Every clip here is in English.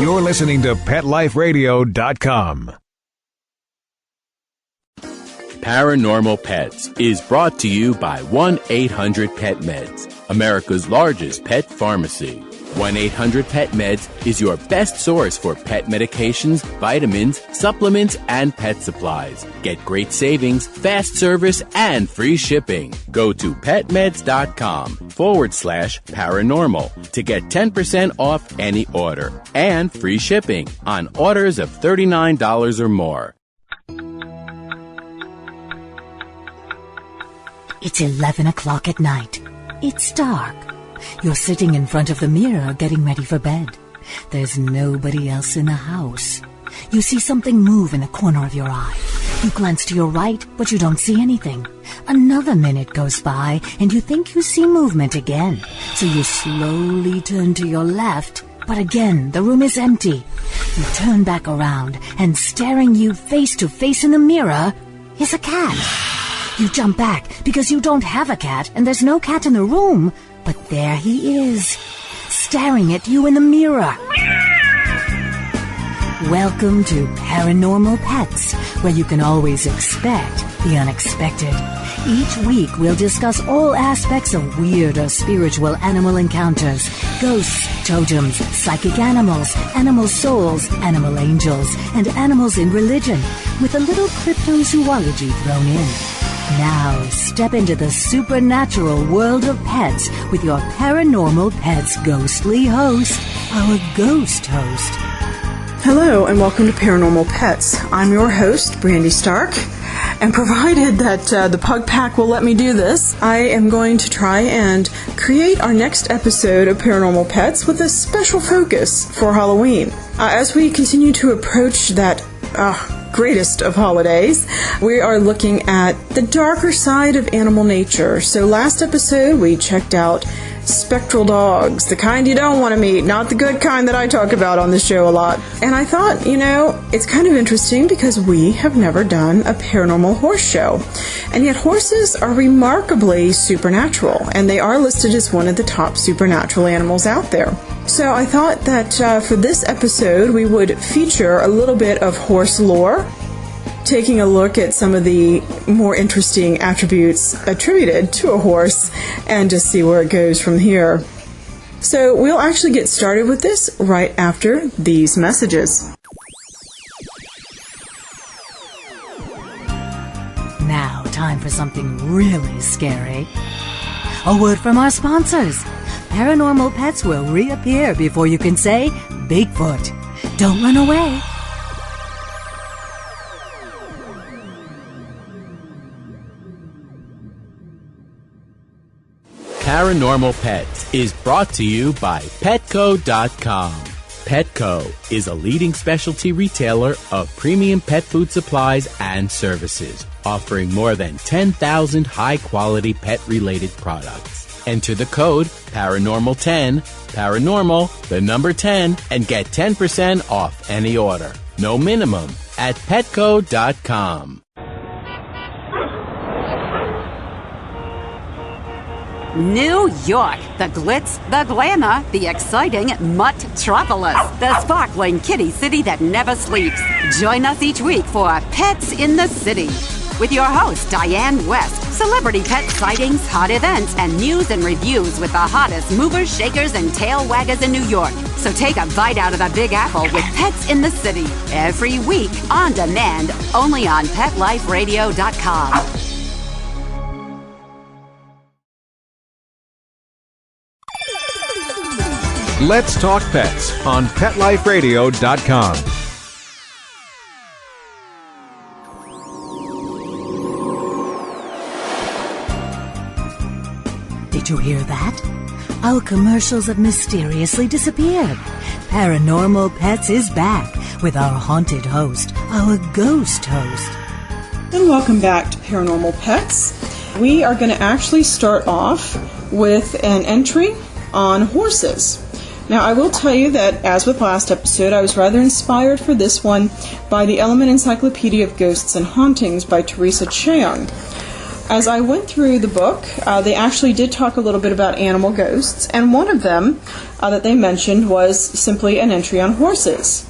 You're listening to PetLifeRadio.com. Paranormal Pets is brought to you by 1-800-PET-MEDS, America's largest pet pharmacy. 1-800-PET-MEDS is your best source for pet medications, vitamins, supplements, and pet supplies. Get great savings, fast service, and free shipping. Go to petmeds.com/paranormal to get 10% off any order and free shipping on orders of $39 or more. It's 11 o'clock at night. It's dark. You're sitting in front of the mirror getting ready for bed. There's nobody else in the house. You see something move in the corner of your eye. You glance to your right, but you don't see anything. Another minute goes by, and you think you see movement again. So you slowly turn to your left, but again, the room is empty. You turn back around, and staring you face to face in the mirror is a cat. You jump back because you don't have a cat and there's no cat in the room, but there he is, staring at you in the mirror. Welcome to Paranormal Pets, where you can always expect the unexpected. Each week we'll discuss all aspects of weird or spiritual animal encounters, ghosts, totems, psychic animals, animal souls, animal angels, and animals in religion, with a little cryptozoology thrown in. Now, step into the supernatural world of pets with your Paranormal Pets ghostly host, our ghost host. Hello, and welcome to Paranormal Pets. I'm your host, Brandy Stark, and provided that the Pug Pack will let me do this, I am going to try and create our next episode of Paranormal Pets with a special focus for Halloween. As we continue to approach that greatest of holidays, we are looking at the darker side of animal nature. So last episode we checked out spectral dogs, the kind you don't want to meet, not the good kind that I talk about on the show a lot. And I thought, it's kind of interesting because we have never done a paranormal horse show. And yet horses are remarkably supernatural, and they are listed as one of the top supernatural animals out there. So I thought that for this episode we would feature a little bit of horse lore, taking a look at some of the more interesting attributes attributed to a horse, and just see where it goes from here. So we'll actually get started with this right after these messages. Now, time for something really scary. A word from our sponsors. Paranormal Pets will reappear before you can say Bigfoot. Don't run away. Paranormal Pets is brought to you by Petco.com. Petco is a leading specialty retailer of premium pet food supplies and services, offering more than 10,000 high-quality pet-related products. Enter the code Paranormal10, Paranormal, the number 10, and get 10% off any order. No minimum at Petco.com. New York, the glitz, the glamour, the exciting Mutt-tropolis, the sparkling kitty city that never sleeps. Join us each week for Pets in the City with your host, Diane West. Celebrity pet sightings, hot events, and news and reviews with the hottest movers, shakers, and tail waggers in New York. So take a bite out of the Big Apple with Pets in the City every week on demand, only on PetLifeRadio.com. Let's Talk Pets on PetLifeRadio.com. Did you hear that? Our commercials have mysteriously disappeared. Paranormal Pets is back with our haunted host, our ghost host. And welcome back to Paranormal Pets. We are going to actually start off with an entry on horses. Now, I will tell you that, as with last episode, I was rather inspired for this one by the Element Encyclopedia of Ghosts and Hauntings by Teresa Chiang. as I went through the book, they actually did talk a little bit about animal ghosts, and one of them that they mentioned was simply an entry on horses.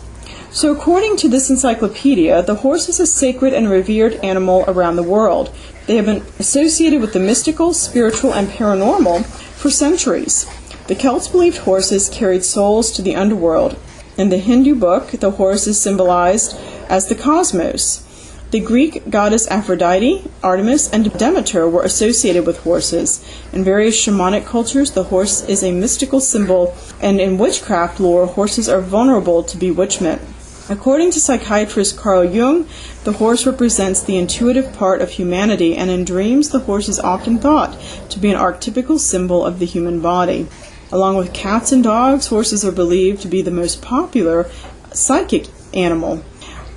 So according to this encyclopedia, the horse is a sacred and revered animal around the world. They have been associated with the mystical, spiritual, and paranormal for centuries. The Celts believed horses carried souls to the underworld. In the Hindu book, the horse is symbolized as the cosmos. The Greek goddess Aphrodite, Artemis, and Demeter were associated with horses. In various shamanic cultures, the horse is a mystical symbol, and in witchcraft lore, horses are vulnerable to bewitchment. According to psychiatrist Carl Jung, the horse represents the intuitive part of humanity, and in dreams the horse is often thought to be an archetypical symbol of the human body. Along with cats and dogs, horses are believed to be the most popular psychic animal.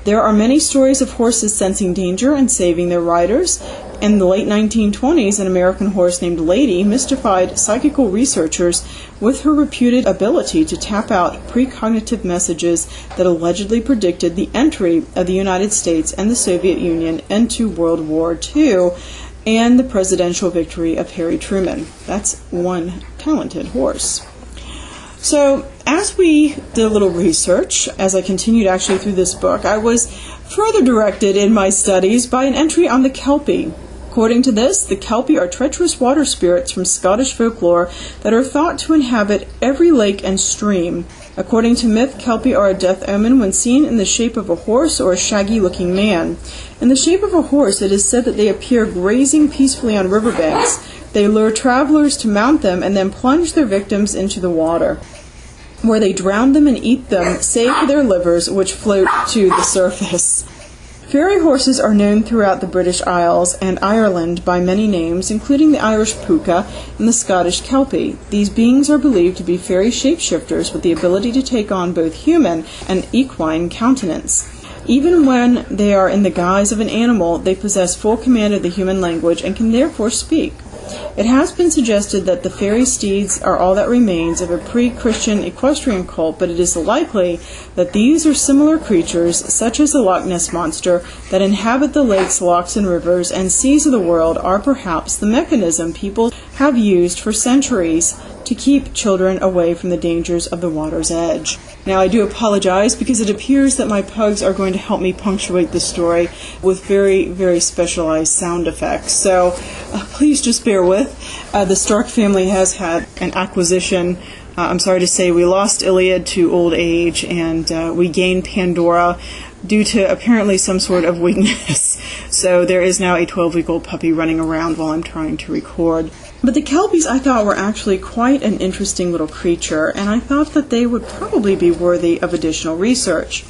There are many stories of horses sensing danger and saving their riders. In the late 1920s, an American horse named Lady mystified psychical researchers with her reputed ability to tap out precognitive messages that allegedly predicted the entry of the United States and the Soviet Union into World War II and the presidential victory of Harry Truman. That's one talented horse. So, as we did a little research, as I continued actually through this book, I was further directed in my studies by an entry on the Kelpie. According to this, the Kelpie are treacherous water spirits from Scottish folklore that are thought to inhabit every lake and stream. According to myth, Kelpie are a death omen when seen in the shape of a horse or a shaggy-looking man. In the shape of a horse, it is said that they appear grazing peacefully on riverbanks. They lure travelers to mount them and then plunge their victims into the water, where they drown them and eat them, save for their livers, which float to the surface. Fairy horses are known throughout the British Isles and Ireland by many names, including the Irish Pookah and the Scottish Kelpie. These beings are believed to be fairy shapeshifters with the ability to take on both human and equine countenance. Even when they are in the guise of an animal, they possess full command of the human language and can therefore speak. It has been suggested that the fairy steeds are all that remains of a pre-Christian equestrian cult, but it is likely that these are similar creatures, such as the Loch Ness Monster, that inhabit the lakes, lochs, and rivers and seas of the world, are perhaps the mechanism people have used for centuries to keep children away from the dangers of the water's edge. Now, I do apologize because it appears that my pugs are going to help me punctuate the story with very, very specialized sound effects. So please just bear with. The Stark family has had an acquisition. I'm sorry to say we lost Iliad to old age, and we gained Pandora due to apparently some sort of weakness. So there is now a 12-week-old puppy running around while I'm trying to record. But the Kelpies, I thought, were actually quite an interesting little creature, and I thought that they would probably be worthy of additional research.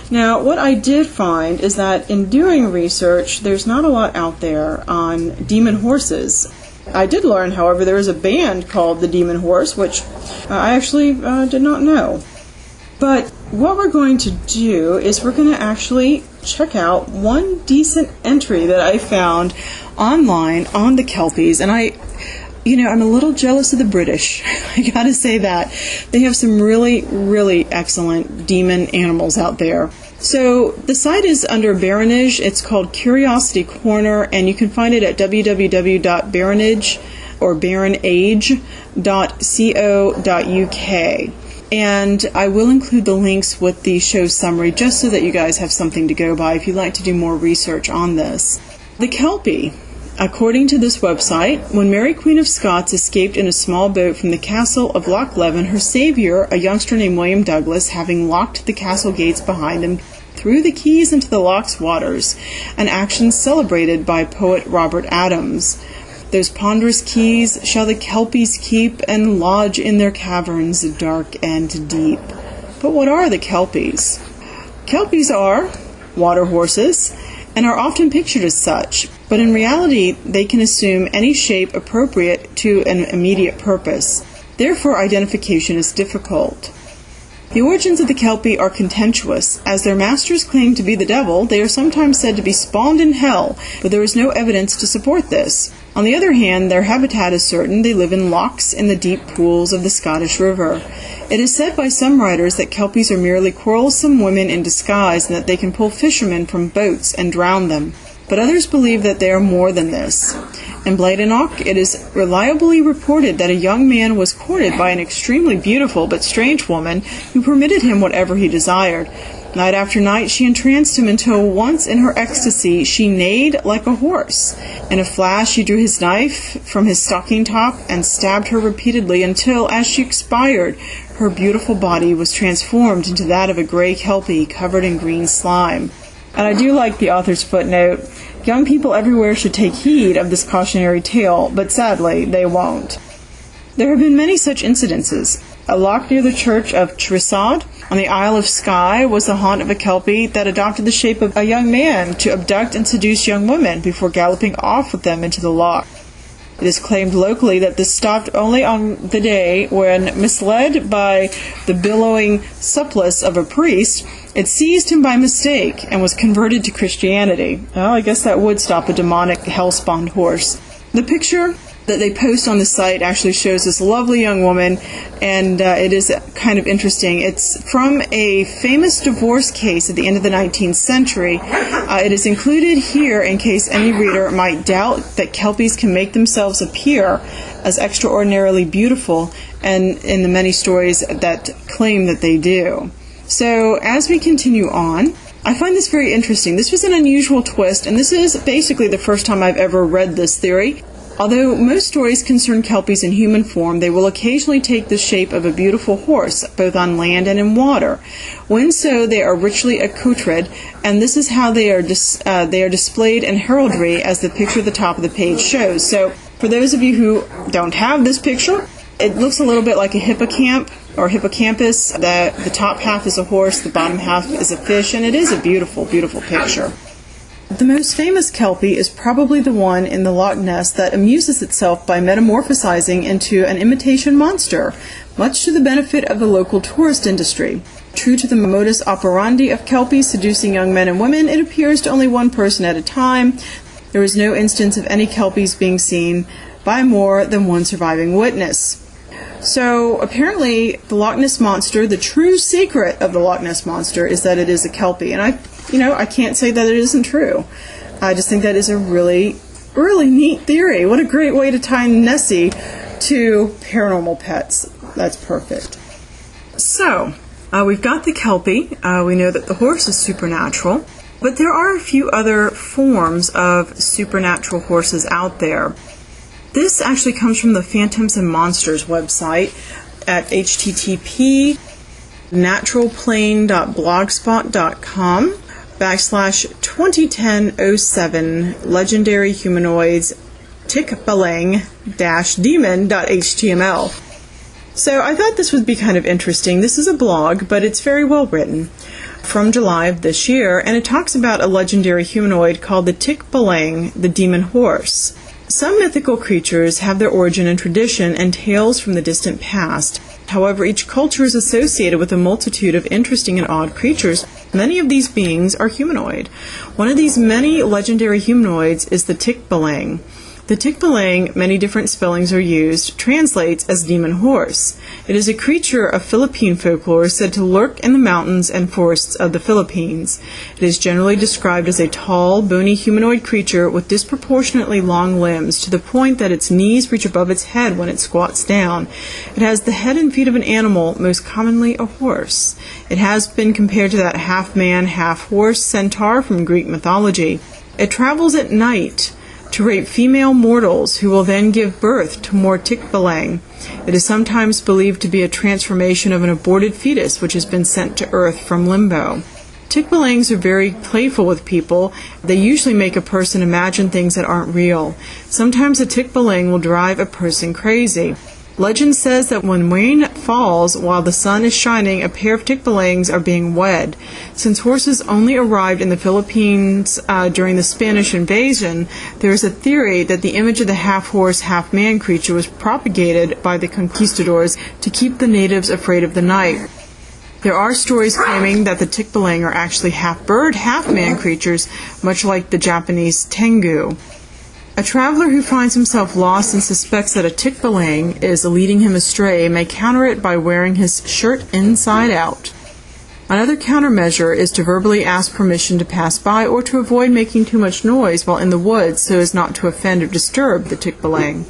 Now, what I did find is that in doing research, there's not a lot out there on demon horses. I did learn, however, there is a band called the Demon Horse, which I actually did not know. But what we're going to do is we're going to actually check out one decent entry that I found online on the Kelpies, and I'm a little jealous of the British. I gotta say that. They have some really, really excellent demon animals out there. So the site is under Baronage. It's called Curiosity Corner, and you can find it at www.baronage or baronage.co.uk. And I will include the links with the show summary just so that you guys have something to go by if you'd like to do more research on this. The Kelpie. According to this website, when Mary Queen of Scots escaped in a small boat from the castle of Loch Leven, her savior, a youngster named William Douglas, having locked the castle gates behind him, threw the keys into the loch's waters, an action celebrated by poet Robert Adams. Those ponderous keys shall the Kelpies keep and lodge in their caverns dark and deep. But what are the Kelpies? Kelpies are water horses, and are often pictured as such, but in reality they can assume any shape appropriate to an immediate purpose. Therefore, identification is difficult. The origins of the Kelpie are contentious. As their masters claim to be the devil, they are sometimes said to be spawned in hell, but there is no evidence to support this. On the other hand, their habitat is certain. They live in lochs in the deep pools of the Scottish River. It is said by some writers that Kelpies are merely quarrelsome women in disguise and that they can pull fishermen from boats and drown them. But others believe that they are more than this. In Bladenok, it is reliably reported that a young man was courted by an extremely beautiful but strange woman who permitted him whatever he desired. Night after night, she entranced him until once in her ecstasy she neighed like a horse. In a flash, he drew his knife from his stocking top and stabbed her repeatedly until, as she expired, her beautiful body was transformed into that of a gray Kelpie covered in green slime. And I do like the author's footnote. Young people everywhere should take heed of this cautionary tale, but sadly, they won't. There have been many such incidences. A loch near the church of Trissad on the Isle of Skye was the haunt of a Kelpie that adopted the shape of a young man to abduct and seduce young women before galloping off with them into the loch. It is claimed locally that this stopped only on the day when, misled by the billowing supplice of a priest, it seized him by mistake and was converted to Christianity. Well, I guess that would stop a demonic hell-spawned horse. The picture that they post on the site actually shows this lovely young woman, and it is kind of interesting. It's from a famous divorce case at the end of the 19th century. It is included here in case any reader might doubt that Kelpies can make themselves appear as extraordinarily beautiful, and in the many stories that claim that they do. So as we continue on, I find this very interesting. This was an unusual twist, and this is basically the first time I've ever read this theory. Although most stories concern Kelpies in human form, they will occasionally take the shape of a beautiful horse, both on land and in water. When so, they are richly accoutred, and this is how they are displayed in heraldry, as the picture at the top of the page shows. So, for those of you who don't have this picture, it looks a little bit like a hippocamp or hippocampus. The top half is a horse, the bottom half is a fish, and it is a beautiful, beautiful picture. The most famous Kelpie is probably the one in the Loch Ness that amuses itself by metamorphosizing into an imitation monster, much to the benefit of the local tourist industry. True to the modus operandi of Kelpies seducing young men and women, it appears to only one person at a time. There is no instance of any Kelpies being seen by more than one surviving witness. So apparently the Loch Ness Monster, the true secret of the Loch Ness Monster is that it is a Kelpie. And I can't say that it isn't true. I just think that is a really, really neat theory. What a great way to tie Nessie to paranormal pets. That's perfect. So, we've got the Kelpie. We know that the horse is supernatural. But there are a few other forms of supernatural horses out there. This actually comes from the Phantoms and Monsters website at http://2010-07 legendary humanoids Tikbalang-demon.html. So I thought this would be kind of interesting. This is a blog, but it's very well written, from July of this year, and it talks about a legendary humanoid called the Tikbalang, the demon horse. Some mythical creatures have their origin in tradition and tales from the distant past. However, each culture is associated with a multitude of interesting and odd creatures. Many of these beings are humanoid. One of these many legendary humanoids is the Tikbalang. The Tikbalang, many different spellings are used, translates as demon horse. It is a creature of Philippine folklore said to lurk in the mountains and forests of the Philippines. It is generally described as a tall, bony humanoid creature with disproportionately long limbs to the point that its knees reach above its head when it squats down. It has the head and feet of an animal, most commonly a horse. It has been compared to that half-man, half-horse centaur from Greek mythology. It travels at night to rape female mortals who will then give birth to more Tikbalang. It is sometimes believed to be a transformation of an aborted fetus which has been sent to Earth from limbo. Tikbalangs are very playful with people. They usually make a person imagine things that aren't real. Sometimes a Tikbalang will drive a person crazy. Legend says that when rain falls while the sun is shining, a pair of Tikbalangs are being wed. Since horses only arrived in the Philippines during the Spanish invasion, there is a theory that the image of the half-horse, half-man creature was propagated by the conquistadors to keep the natives afraid of the night. There are stories claiming that the Tikbalang are actually half-bird, half-man creatures, much like the Japanese Tengu. A traveler who finds himself lost and suspects that a Tikbalang is leading him astray may counter it by wearing his shirt inside out. Another countermeasure is to verbally ask permission to pass by or to avoid making too much noise while in the woods so as not to offend or disturb the Tikbalang.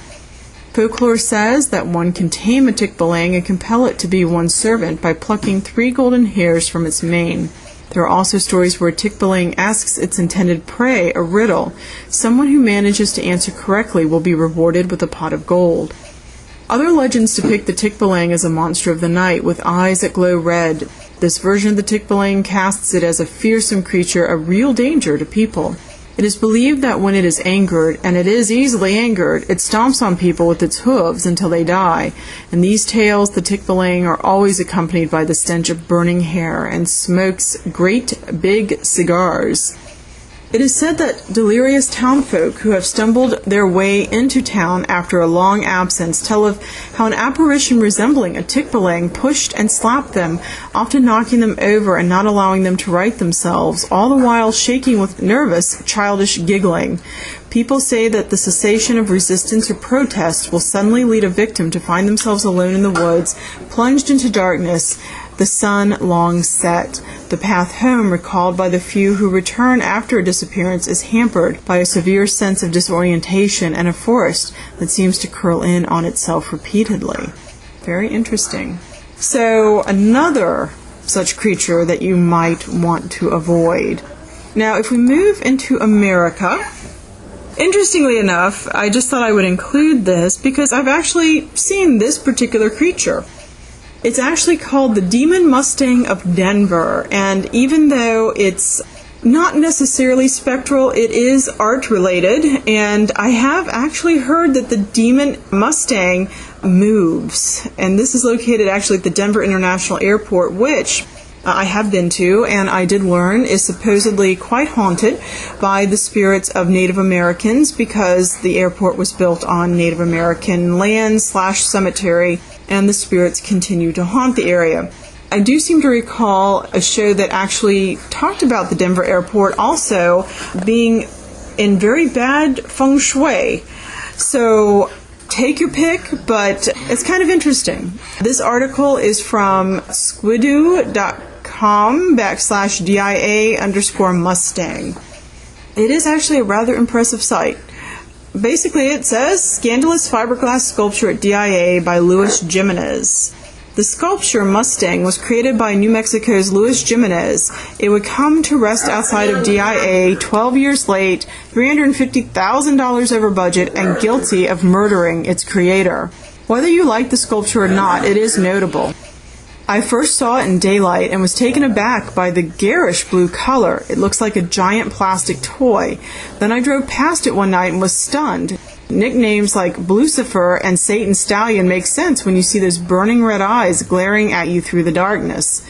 Folklore says that one can tame a Tikbalang and compel it to be one's servant by plucking 3 golden hairs from its mane. There are also stories where a Tikbalang asks its intended prey a riddle. Someone who manages to answer correctly will be rewarded with a pot of gold. Other legends depict the Tikbalang as a monster of the night with eyes that glow red. This version of the Tikbalang casts it as a fearsome creature, a real danger to people. It is believed that when it is angered, and it is easily angered, it stomps on people with its hooves until they die. In these tales, the Tikbalang are always accompanied by the stench of burning hair and smokes great big cigars. It is said that delirious townfolk who have stumbled their way into town after a long absence tell of how an apparition resembling a Tikbalang pushed and slapped them, often knocking them over and not allowing them to right themselves, all the while shaking with nervous, childish giggling. People say that the cessation of resistance or protest will suddenly lead a victim to find themselves alone in the woods, plunged into darkness, the sun long set. The path home, recalled by the few who return after a disappearance, is hampered by a severe sense of disorientation and a forest that seems to curl in on itself repeatedly. Very interesting. So, another such creature that you might want to avoid. Now, if we move into America, interestingly enough, I just thought I would include this because I've actually seen this particular creature. It's actually called the Demon Mustang of Denver, and even though it's not necessarily spectral, it is art-related, and I have actually heard that the Demon Mustang moves, and this is located actually at the Denver International Airport, which I have been to, and I did learn is supposedly quite haunted by the spirits of Native Americans because the airport was built on Native American land / cemetery, and the spirits continue to haunt the area. I do seem to recall a show that actually talked about the Denver airport also being in very bad feng shui. So take your pick, but it's kind of interesting. This article is from squidoo.com/DIA_Mustang. It is actually a rather impressive sight. Basically, it says, Scandalous Fiberglass Sculpture at DIA by Luis Jimenez. The sculpture Mustang was created by New Mexico's Luis Jimenez. It would come to rest outside of DIA 12 years late, $350,000 over budget, and guilty of murdering its creator. Whether you like the sculpture or not, it is notable. I first saw it in daylight and was taken aback by the garish blue color. It looks like a giant plastic toy. Then I drove past it one night and was stunned. Nicknames like Blucifer and Satan Stallion make sense when you see those burning red eyes glaring at you through the darkness.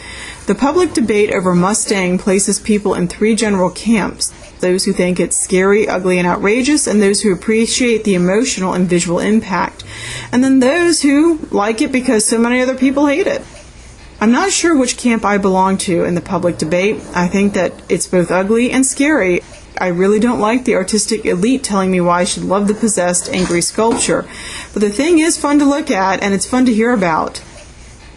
The public debate over Mustang places people in 3 general camps: those who think it's scary, ugly, and outrageous, and those who appreciate the emotional and visual impact, and then those who like it because so many other people hate it. I'm not sure which camp I belong to in the public debate. I think that it's both ugly and scary. I really don't like the artistic elite telling me why I should love the possessed, angry sculpture. But the thing is fun to look at, and it's fun to hear about.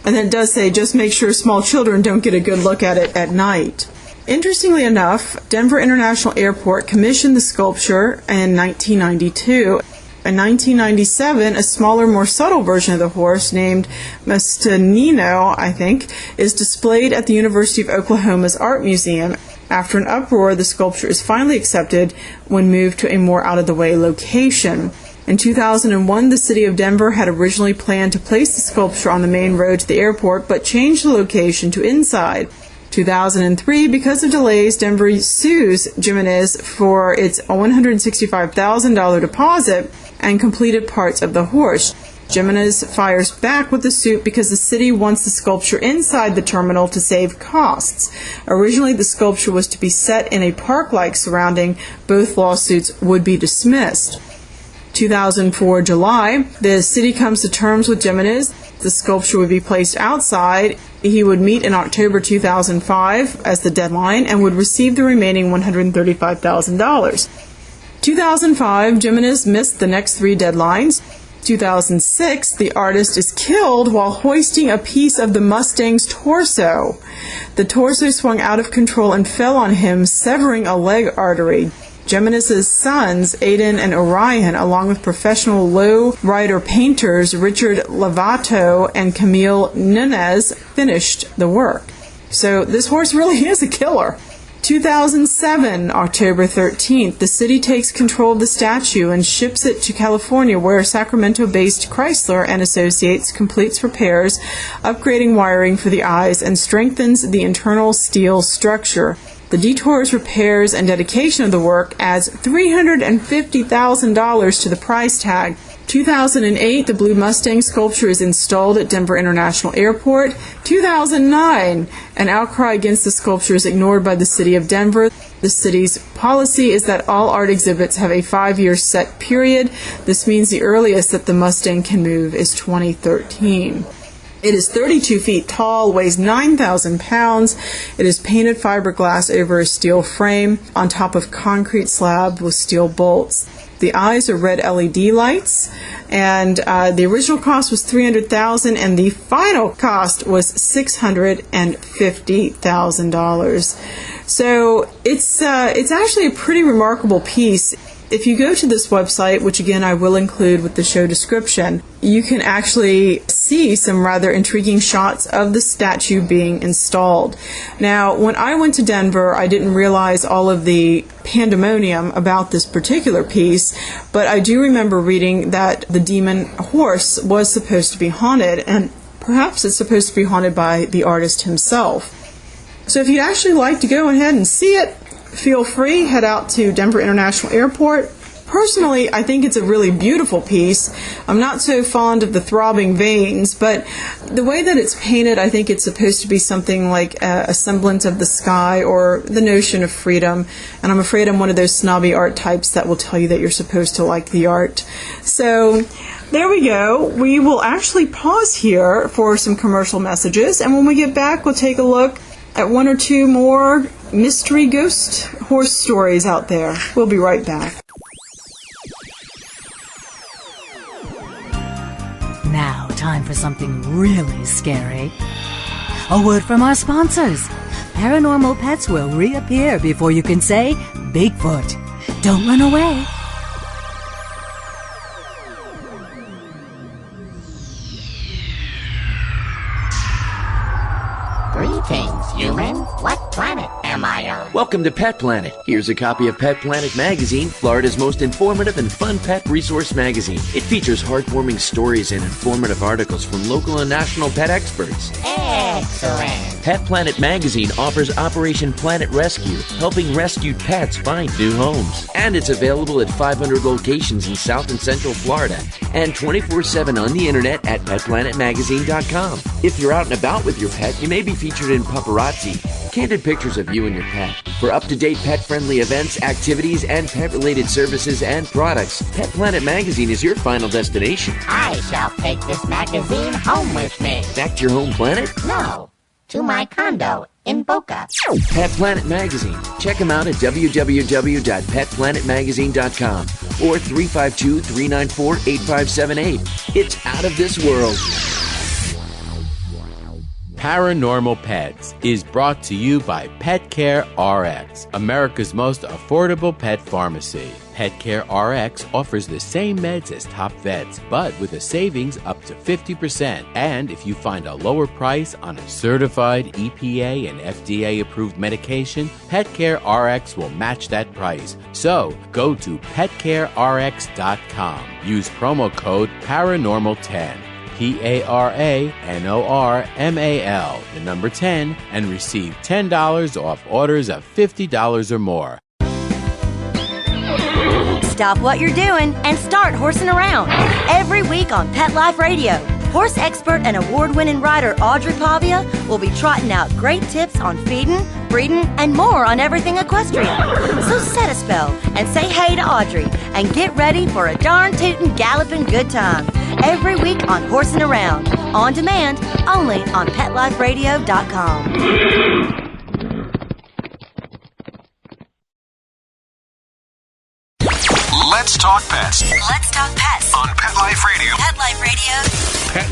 And then it does say, just make sure small children don't get a good look at it at night. Interestingly enough, Denver International Airport commissioned the sculpture in 1992. In 1997, a smaller, more subtle version of the horse named Mastandino, I think, is displayed at the University of Oklahoma's Art Museum. After an uproar, the sculpture is finally accepted when moved to a more out-of-the-way location. In 2001, the city of Denver had originally planned to place the sculpture on the main road to the airport, but changed the location to inside. 2003, because of delays, Denver sues Jimenez for its $165,000 deposit and completed parts of the horse. Jimenez fires back with the suit because the city wants the sculpture inside the terminal to save costs. Originally, the sculpture was to be set in a park-like surrounding. Both lawsuits would be dismissed. 2004 July, the city comes to terms with Jimenez. The sculpture would be placed outside. He would meet in October 2005 as the deadline and would receive the remaining $135,000. 2005, Jimenez missed the next 3 deadlines. 2006, the artist is killed while hoisting a piece of the Mustang's torso. The torso swung out of control and fell on him, severing a leg artery. Geminis's sons, Aiden and Orion, along with professional low-rider painters Richard Lavato and Camille Nunez, finished the work. So this horse really is a killer. 2007, October 13th, the city takes control of the statue and ships it to California, where Sacramento-based Chrysler and Associates completes repairs, upgrading wiring for the eyes, and strengthens the internal steel structure. The detour's repairs and dedication of the work adds $350,000 to the price tag. 2008, the Blue Mustang sculpture is installed at Denver International Airport. 2009, an outcry against the sculpture is ignored by the city of Denver. The city's policy is that all art exhibits have a 5-year set period. This means the earliest that the Mustang can move is 2013. It is 32 feet tall, weighs 9,000 pounds. It is painted fiberglass over a steel frame on top of concrete slab with steel bolts. The eyes are red LED lights, and the original cost was $300,000, and the final cost was $650,000. So it's actually a pretty remarkable piece. If you go to this website, which again I will include with the show description, you can actually see some rather intriguing shots of the statue being installed. Now, when I went to Denver, I didn't realize all of the pandemonium about this particular piece, but I do remember reading that the demon horse was supposed to be haunted, and perhaps it's supposed to be haunted by the artist himself. So if you'd actually like to go ahead and see it, feel free, head out to Denver International Airport. Personally, I think it's a really beautiful piece. I'm not so fond of the throbbing veins, but the way that it's painted, I think it's supposed to be something like a semblance of the sky or the notion of freedom. And I'm afraid I'm one of those snobby art types that will tell you that you're supposed to like the art. So there we go. We will actually pause here for some commercial messages, and when we get back, we'll take a look at one or two more mystery ghost horse stories out there. We'll be right back. Now, time for something really scary. A word from our sponsors. Paranormal Pets will reappear before you can say Bigfoot. Don't run away. Greetings, humans. What planet am I on? Welcome to Pet Planet. Here's a copy of Pet Planet Magazine, Florida's most informative and fun pet resource magazine. It features heartwarming stories and informative articles from local and national pet experts. Excellent. Pet Planet Magazine offers Operation Planet Rescue, helping rescued pets find new homes. And it's available at 500 locations in South and Central Florida and 24/7 on the internet at petplanetmagazine.com. If you're out and about with your pet, you may be featured in Paparazzi, candid pictures of you and your pet. For up-to-date pet-friendly events, activities, and pet-related services and products, Pet Planet Magazine is your final destination. I shall take this magazine home with me. Back to your home planet? No, to my condo in Boca. Pet Planet Magazine. Check them out at www.petplanetmagazine.com or 352-394-8578. It's out of this world. Paranormal Pets is brought to you by Pet Care RX, America's most affordable pet pharmacy. Pet Care RX offers the same meds as top vets, but with a savings up to 50%. And if you find a lower price on a certified EPA and FDA approved medication, Pet Care RX will match that price. So go to petcarerx.com. Use promo code Paranormal10. PARANORMAL, the number 10, and receive $10 off orders of $50 or more. Stop what you're doing and start horsing around. Every week on Pet Life Radio, horse expert and award-winning rider Audrey Pavia will be trotting out great tips on feeding, breeding, and more on everything equestrian. So set a spell and say hey to Audrey and get ready for a darn tootin' galloping good time. Every week on Horsing Around, on demand, only on PetLifeRadio.com. Let's talk pets Let's talk pets on Pet Life Radio. Pet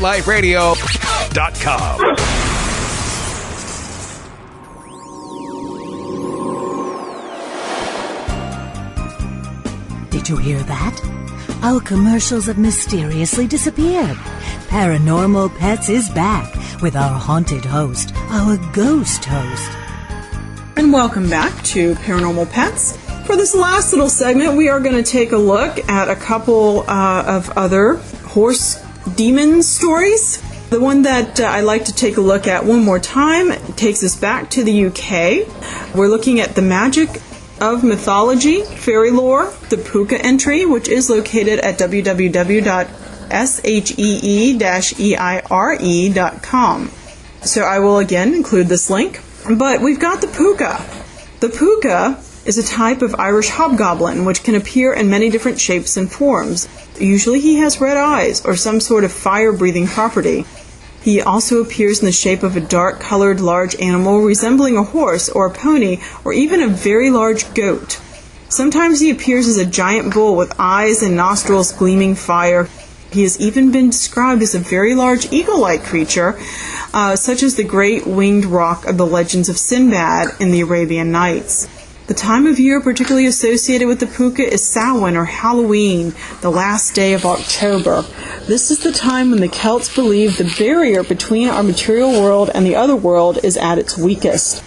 Life Radio. PetLifeRadio.com. Did you hear that? Our commercials have mysteriously disappeared. Paranormal Pets is back with our haunted host, our ghost host. And welcome back to Paranormal Pets. For this last little segment, we are going to take a look at a couple of other horse demon stories. The one that I like to take a look at one more time takes us back to the UK. We're looking at the magic of mythology, fairy lore, the Pookah entry, which is located at www.shee-eire.com. So I will again include this link. But we've got the Pookah. The Pookah is a type of Irish hobgoblin which can appear in many different shapes and forms. Usually he has red eyes or some sort of fire-breathing property. He also appears in the shape of a dark-colored large animal resembling a horse or a pony or even a very large goat. Sometimes he appears as a giant bull with eyes and nostrils gleaming fire. He has even been described as a very large eagle-like creature, such as the great winged roc of the legends of Sinbad in the Arabian Nights. The time of year particularly associated with the Pookah is Samhain or Hallowe'en, the last day of October. This is the time when the Celts believed the barrier between our material world and the other world is at its weakest.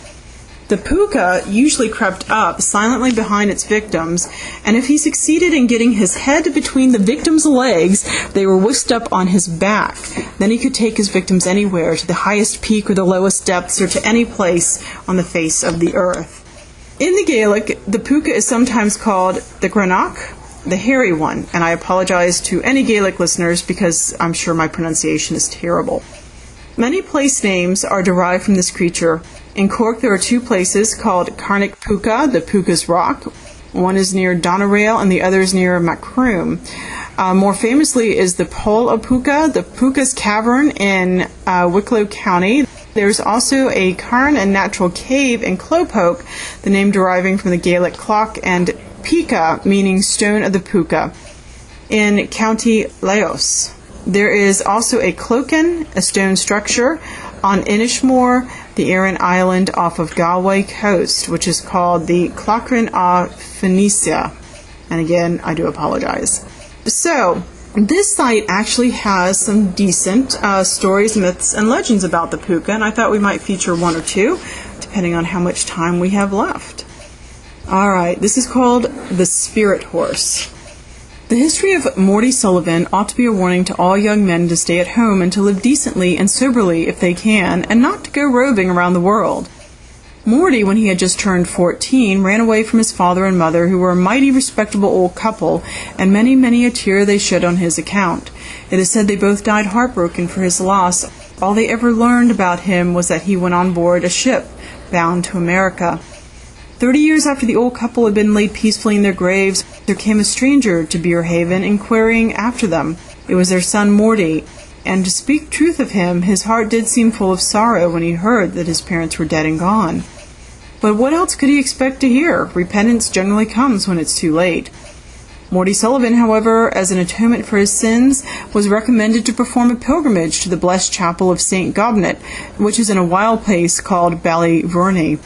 The Pookah usually crept up silently behind its victims, and if he succeeded in getting his head between the victim's legs, they were whisked up on his back. Then he could take his victims anywhere, to the highest peak or the lowest depths, or to any place on the face of the earth. In the Gaelic, the Pookah is sometimes called the Granach, the hairy one, and I apologize to any Gaelic listeners because I'm sure my pronunciation is terrible. Many place names are derived from this creature. In Cork, there are two places called Carnick Pookah, the Pookah's Rock. One is near Doneraile and the other is near Macroom. More famously is the Pole of Pookah, the Pookah's Cavern in Wicklow County. There's also a cairn and natural cave in Clopoke, the name deriving from the Gaelic clock, and Pika, meaning stone of the Pookah, in County Laos. There is also a cloacan, a stone structure, on Inishmore, the Aran Island off of Galway coast, which is called the Clochran of Phoenicia. And again, I do apologize. So, this site actually has some decent stories, myths, and legends about the Pookah, and I thought we might feature one or two, depending on how much time we have left. Alright, this is called the Spirit Horse. The history of Morty Sullivan ought to be a warning to all young men to stay at home and to live decently and soberly if they can, and not to go roving around the world. Morty, when he had just turned 14, ran away from his father and mother, who were a mighty respectable old couple, and many, many a tear they shed on his account. It is said they both died heartbroken for his loss. All they ever learned about him was that he went on board a ship bound to America. 30 years after the old couple had been laid peacefully in their graves, there came a stranger to Beerhaven inquiring after them. It was their son Morty, and to speak truth of him, his heart did seem full of sorrow when he heard that his parents were dead and gone. But what else could he expect to hear? Repentance generally comes when it's too late. Morty Sullivan, however, as an atonement for his sins, was recommended to perform a pilgrimage to the blessed chapel of St. Gobnet, which is in a wild place called Ballyverney.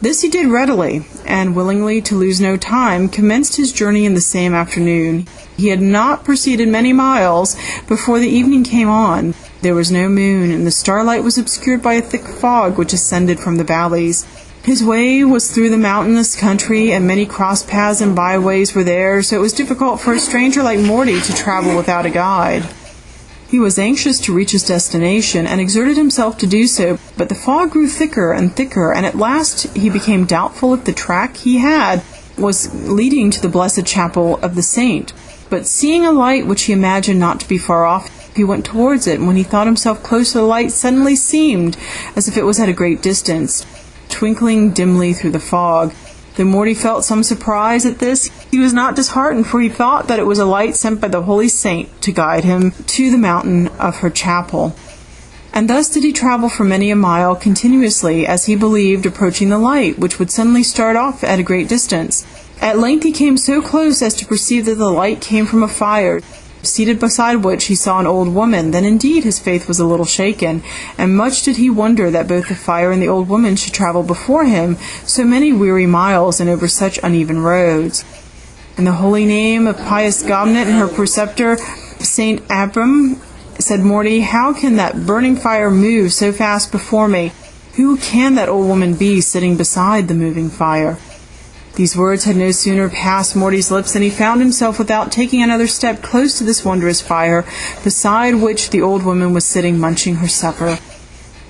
This he did readily, and willingly, to lose no time, commenced his journey in the same afternoon. He had not proceeded many miles before the evening came on. There was no moon, and the starlight was obscured by a thick fog which ascended from the valleys. His way was through the mountainous country, and many cross paths and byways were there, so it was difficult for a stranger like Morty to travel without a guide. He was anxious to reach his destination, and exerted himself to do so, but the fog grew thicker and thicker, and at last he became doubtful if the track he had was leading to the blessed chapel of the saint. But seeing a light which he imagined not to be far off, he went towards it, and when he thought himself close to the light, suddenly seemed as if it was at a great distance, twinkling dimly through the fog. Though Morty felt some surprise at this, he was not disheartened, for he thought that it was a light sent by the holy saint to guide him to the mountain of her chapel. And thus did he travel for many a mile continuously, as he believed, approaching the light, which would suddenly start off at a great distance. At length he came so close as to perceive that the light came from a fire, seated beside which he saw an old woman. Then indeed his faith was a little shaken, and much did he wonder that both the fire and the old woman should travel before him so many weary miles and over such uneven roads. In the holy name of pious Gobnet and her preceptor, Saint Abram, said Morty, how can that burning fire move so fast before me? Who can that old woman be sitting beside the moving fire? These words had no sooner passed Morty's lips than he found himself, without taking another step, close to this wondrous fire, beside which the old woman was sitting munching her supper.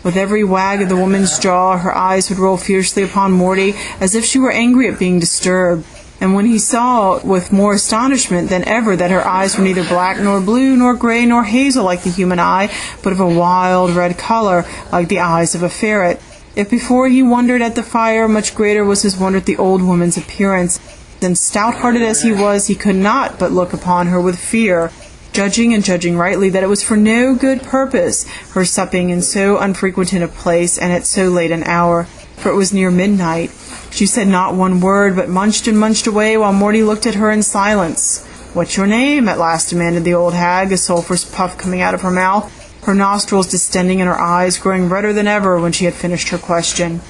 With every wag of the woman's jaw, her eyes would roll fiercely upon Morty, as if she were angry at being disturbed. And when he saw with more astonishment than ever that her eyes were neither black nor blue nor gray nor hazel like the human eye, but of a wild red color like the eyes of a ferret. If before he wondered at the fire, much greater was his wonder at the old woman's appearance. And stout-hearted as he was, he could not but look upon her with fear, judging rightly that it was for no good purpose, her supping in so unfrequented a place and at so late an hour, for it was near midnight. She said not one word, but munched and munched away, while Morty looked at her in silence. "What's your name?" at last demanded the old hag, a sulphurous puff coming out of her mouth, her nostrils distending and her eyes growing redder than ever when she had finished her question.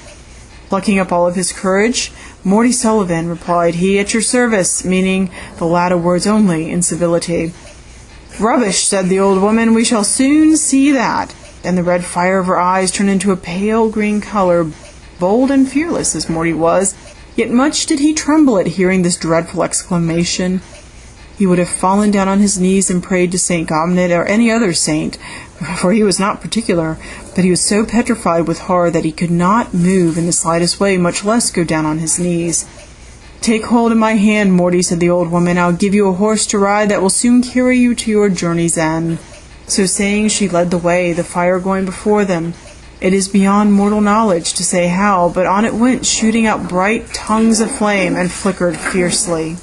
Plucking up all of his courage, "Morty Sullivan," replied he, "at your service," meaning the latter words only in civility. "Rubbish," said the old woman, "we shall soon see that." And the red fire of her eyes turned into a pale green color. Bold and fearless as Morty was, yet much did he tremble at hearing this dreadful exclamation. He would have fallen down on his knees and prayed to St. Gobnet or any other saint, for he was not particular, but he was so petrified with horror that he could not move in the slightest way, much less go down on his knees. "Take hold of my hand, Morty," said the old woman. "I'll give you a horse to ride that will soon carry you to your journey's end." So saying, she led the way, the fire going before them. It is beyond mortal knowledge to say how, but on it went, shooting out bright tongues of flame, and flickered fiercely.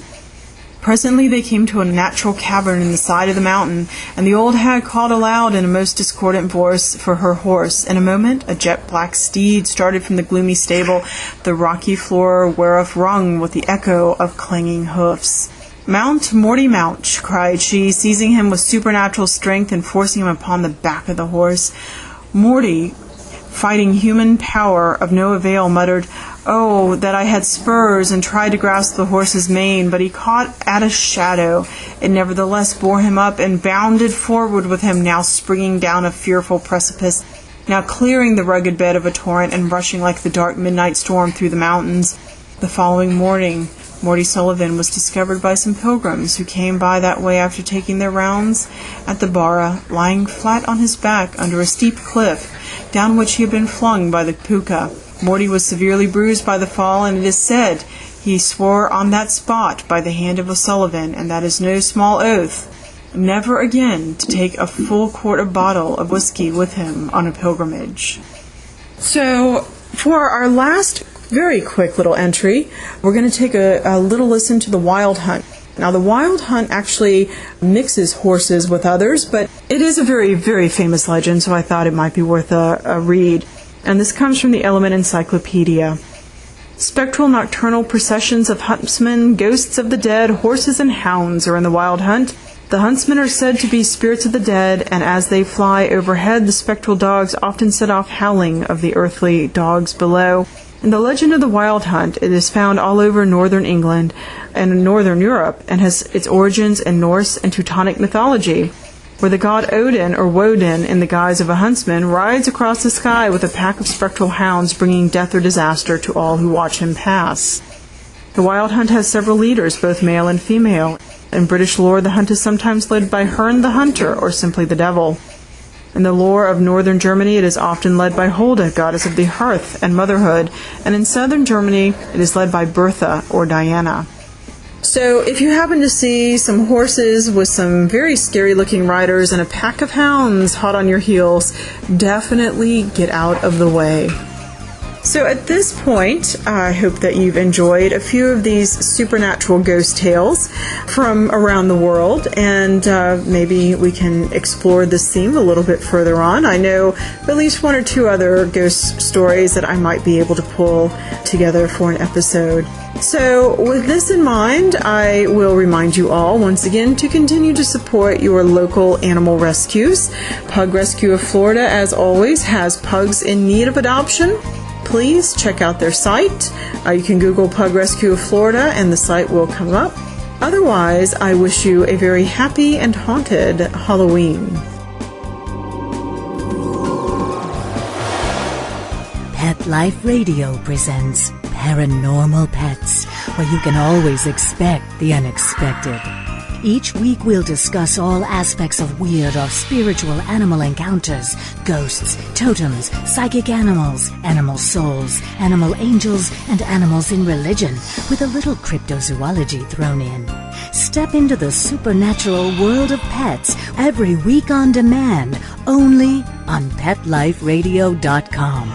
Presently they came to a natural cavern in the side of the mountain, and the old hag called aloud in a most discordant voice for her horse. In a moment a jet-black steed started from the gloomy stable, the rocky floor whereof rung with the echo of clanging hoofs. "Mount, Morty, mount," cried she, seizing him with supernatural strength and forcing him upon the back of the horse. Morty, fighting human power of no avail, muttered, "Oh, that I had spurs," and tried to grasp the horse's mane, but he caught at a shadow. It nevertheless bore him up and bounded forward with him, now springing down a fearful precipice, now clearing the rugged bed of a torrent and rushing like the dark midnight storm through the mountains. The following morning, Morty Sullivan was discovered by some pilgrims who came by that way after taking their rounds at the Barra, lying flat on his back under a steep cliff, down which he had been flung by the Pookah. Morty was severely bruised by the fall, and it is said he swore on that spot by the hand of a Sullivan, and that is no small oath, never again to take a full quart of bottle of whiskey with him on a pilgrimage. So, for our last very quick little entry, we're going to take a little listen to the Wild Hunt. Now, the Wild Hunt actually mixes horses with others, but it is a very, very famous legend, so I thought it might be worth a read. And this comes from the Element Encyclopedia. Spectral nocturnal processions of huntsmen, ghosts of the dead, horses and hounds are in the Wild Hunt. The huntsmen are said to be spirits of the dead, and as they fly overhead, the spectral dogs often set off howling of the earthly dogs below. In the legend of the Wild Hunt, it is found all over northern England and northern Europe, and has its origins in Norse and Teutonic mythology, where the god Odin, or Woden, in the guise of a huntsman, rides across the sky with a pack of spectral hounds, bringing death or disaster to all who watch him pass. The Wild Hunt has several leaders, both male and female. In British lore, the hunt is sometimes led by Herne the Hunter, or simply the devil. In the lore of northern Germany, it is often led by Holda, goddess of the hearth and motherhood, and in southern Germany, it is led by Bertha, or Diana. So if you happen to see some horses with some very scary-looking riders and a pack of hounds hot on your heels, definitely get out of the way. So at this point, I hope that you've enjoyed a few of these supernatural ghost tales from around the world, and maybe we can explore this theme a little bit further on. I know at least one or two other ghost stories that I might be able to pull together for an episode. So with this in mind, I will remind you all once again to continue to support your local animal rescues. Pug Rescue of Florida, as always, has pugs in need of adoption. Please check out their site. You can Google Pug Rescue of Florida and the site will come up. Otherwise, I wish you a very happy and haunted Halloween. Pet Life Radio presents Paranormal Pets, where you can always expect the unexpected. Each week we'll discuss all aspects of weird or spiritual animal encounters, ghosts, totems, psychic animals, animal souls, animal angels, and animals in religion, with a little cryptozoology thrown in. Step into the supernatural world of pets every week on demand, only on PetLifeRadio.com.